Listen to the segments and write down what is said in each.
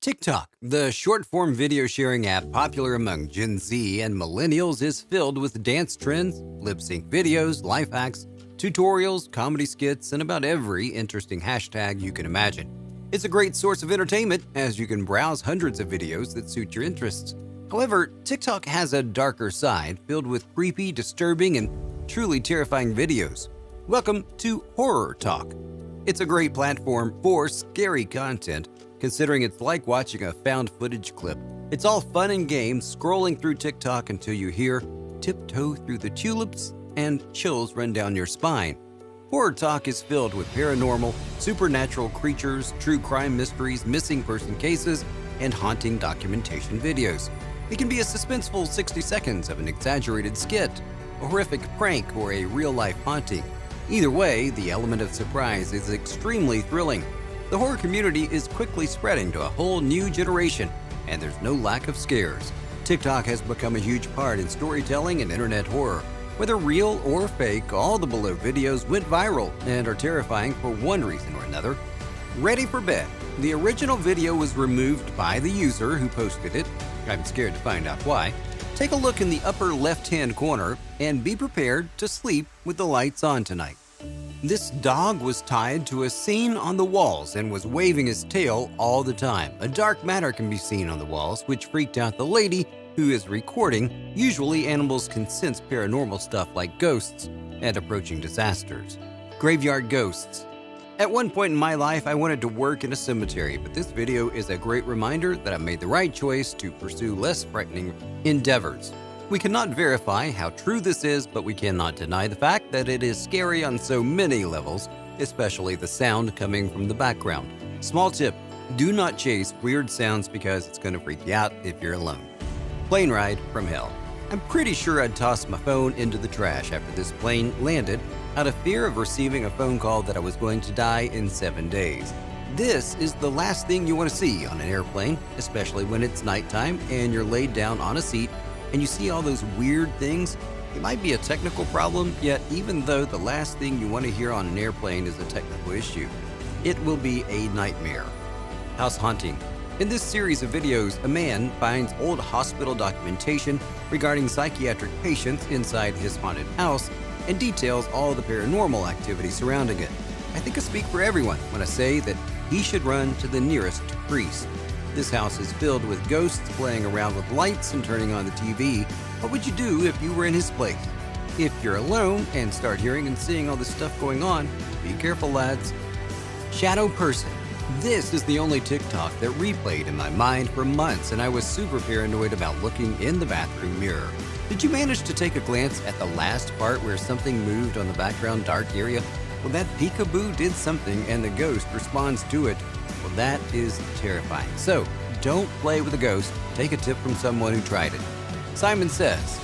TikTok, the short-form video sharing app popular among Gen Z and millennials, is filled with dance trends, lip-sync videos, life hacks, tutorials, comedy skits, and about every interesting hashtag you can imagine. It's a great source of entertainment as you can browse hundreds of videos that suit your interests. However, TikTok has a darker side filled with creepy, disturbing, and truly terrifying videos. Welcome to Horror Talk. It's a great platform for scary content, considering it's like watching a found footage clip. It's all fun and games scrolling through TikTok until you hear "tiptoe through the tulips" and chills run down your spine. Horror Talk is filled with paranormal, supernatural creatures, true crime mysteries, missing person cases, and haunting documentation videos. It can be a suspenseful 60 seconds of an exaggerated skit, a horrific prank, or a real-life haunting. Either way, the element of surprise is extremely thrilling. The horror community is quickly spreading to a whole new generation, and there's no lack of scares. TikTok has become a huge part in storytelling and internet horror. Whether real or fake, all the below videos went viral and are terrifying for one reason or another. Ready for bed. The original video was removed by the user who posted it. I'm scared to find out why. Take a look in the upper left-hand corner and be prepared to sleep with the lights on tonight. This dog was tied to a scene on the walls and was waving his tail all the time. A dark matter can be seen on the walls, which freaked out the lady who is recording. Usually animals can sense paranormal stuff like ghosts and approaching disasters. Graveyard ghosts. At one point in my life, I wanted to work in a cemetery, but this video is a great reminder that I made the right choice to pursue less frightening endeavors. We cannot verify how true this is, but we cannot deny the fact that it is scary on so many levels, especially the sound coming from the background. Small tip, do not chase weird sounds because it's going to freak you out if you're alone. Plane ride from hell. I'm pretty sure I'd toss my phone into the trash after this plane landed out of fear of receiving a phone call that I was going to die in 7 days. This is the last thing you want to see on an airplane, especially when it's nighttime and you're laid down on a seat and you see all those weird things. It might be a technical problem, yet even though the last thing you want to hear on an airplane is a technical issue, it will be a nightmare. House haunting. In this series of videos, a man finds old hospital documentation regarding psychiatric patients inside his haunted house and details all the paranormal activity surrounding it. I think I speak for everyone when I say that he should run to the nearest priest. This house is filled with ghosts playing around with lights and turning on the TV. What would you do if you were in his place? If you're alone and start hearing and seeing all this stuff going on, be careful, lads. Shadow person. This is the only TikTok that replayed in my mind for months, and I was super paranoid about looking in the bathroom mirror. Did you manage to take a glance at the last part where something moved on the background dark area? Well, that peekaboo did something and the ghost responds to it. Well, that is terrifying. So, don't play with a ghost. Take a tip from someone who tried it. Simon says,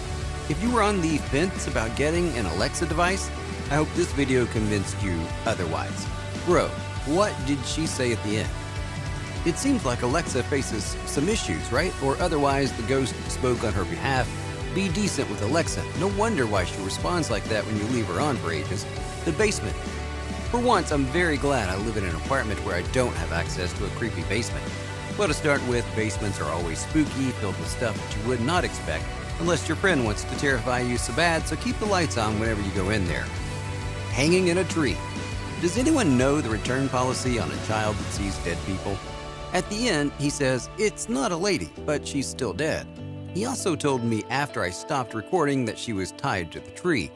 if you were on the fence about getting an Alexa device, I hope this video convinced you otherwise. Bro, what did she say at the end? It seems like Alexa faces some issues, right? Or otherwise the ghost spoke on her behalf. Be decent with Alexa. No wonder why she responds like that when you leave her on for ages. The basement. For once, I'm very glad I live in an apartment where I don't have access to a creepy basement. Well, to start with, basements are always spooky, filled with stuff that you would not expect, unless your friend wants to terrify you so bad, so keep the lights on whenever you go in there. Hanging in a tree. Does anyone know the return policy on a child that sees dead people? At the end, he says, it's not a lady, but she's still dead. He also told me after I stopped recording that she was tied to the tree.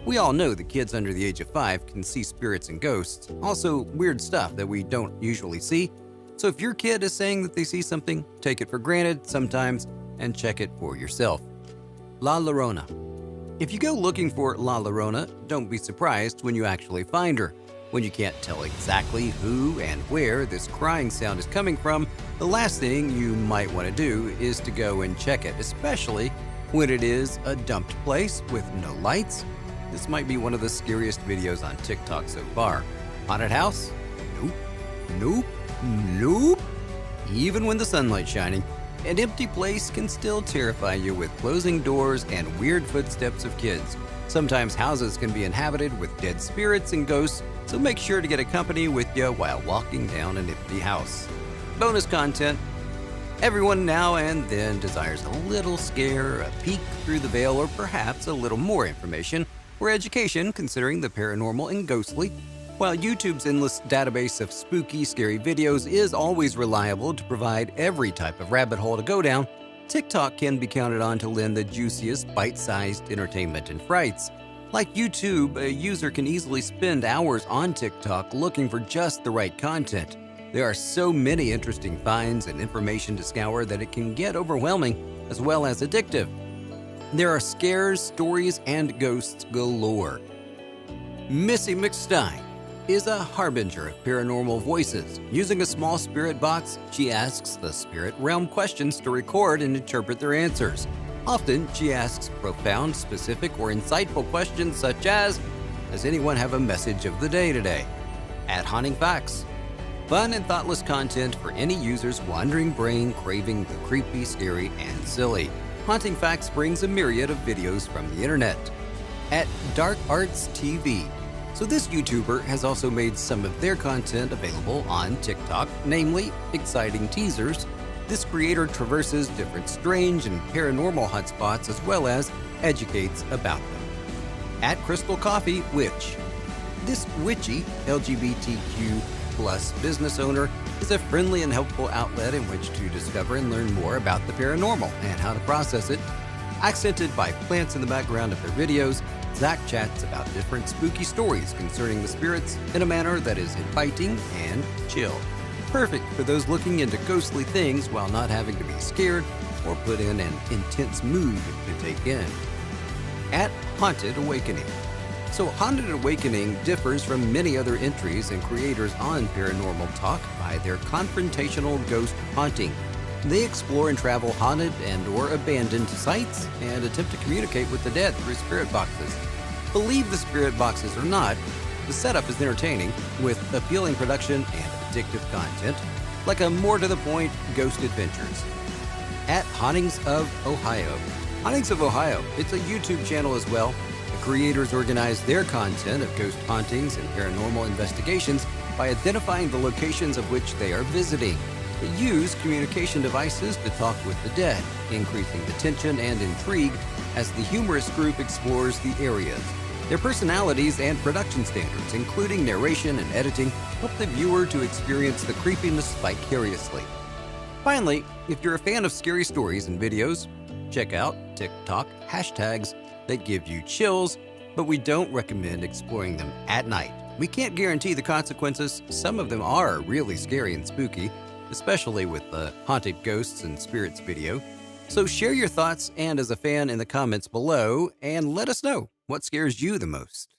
We all know that kids under the age of 5 can see spirits and ghosts, also weird stuff that we don't usually see. So if your kid is saying that they see something, take it for granted sometimes and check it for yourself. La Llorona. If you go looking for La Llorona, don't be surprised when you actually find her. When you can't tell exactly who and where this crying sound is coming from, the last thing you might want to do is to go and check it, especially when it is a dumped place with no lights. This might be one of the scariest videos on TikTok so far. Haunted house? Nope. Nope. Nope. Even when the sunlight's shining, an empty place can still terrify you with closing doors and weird footsteps of kids. Sometimes houses can be inhabited with dead spirits and ghosts, so make sure to get a company with you while walking down an empty house. Bonus content. Everyone now and then desires a little scare, a peek through the veil, or perhaps a little more information or education considering the paranormal and ghostly. While YouTube's endless database of spooky, scary videos is always reliable to provide every type of rabbit hole to go down, TikTok can be counted on to lend the juiciest, bite-sized entertainment and frights. Like YouTube, a user can easily spend hours on TikTok looking for just the right content. There are so many interesting finds and information to scour that it can get overwhelming as well as addictive. There are scares, stories, and ghosts galore. Missy McStein is a harbinger of paranormal voices. Using a small spirit box, she asks the spirit realm questions to record and interpret their answers. Often, she asks profound, specific, or insightful questions such as, "Does anyone have a message of the day today?" At Haunting Facts. Fun and thoughtless content for any user's wandering brain craving the creepy, scary, and silly. Haunting Facts brings a myriad of videos from the internet. At Dark Arts TV. So this YouTuber has also made some of their content available on TikTok, namely exciting teasers. This creator traverses different strange and paranormal hotspots as well as educates about them. At Crystal Coffee Witch. This witchy LGBTQ+ business owner is a friendly and helpful outlet in which to discover and learn more about the paranormal and how to process it. Accented by plants in the background of their videos, Zach chats about different spooky stories concerning the spirits in a manner that is inviting and chill. Perfect for those looking into ghostly things while not having to be scared or put in an intense mood to take in. At Haunted Awakening. So Haunted Awakening differs from many other entries and creators on Paranormal Talk by their confrontational ghost haunting. They explore and travel haunted and or abandoned sites and attempt to communicate with the dead through spirit boxes. Believe the spirit boxes or not, the setup is entertaining with appealing production and addictive content, like a more to the point ghost adventures. At Hauntings of Ohio. Hauntings of Ohio, it's a YouTube channel as well. The creators organize their content of ghost hauntings and paranormal investigations by identifying the locations of which they are visiting. They use communication devices to talk with the dead, increasing the tension and intrigue as the humorous group explores the areas. Their personalities and production standards, including narration and editing, help the viewer to experience the creepiness vicariously. Finally, if you're a fan of scary stories and videos, check out TikTok hashtags that give you chills, but we don't recommend exploring them at night. We can't guarantee the consequences. Some of them are really scary and spooky, especially with the haunted ghosts and spirits video. So share your thoughts and as a fan in the comments below and let us know what scares you the most.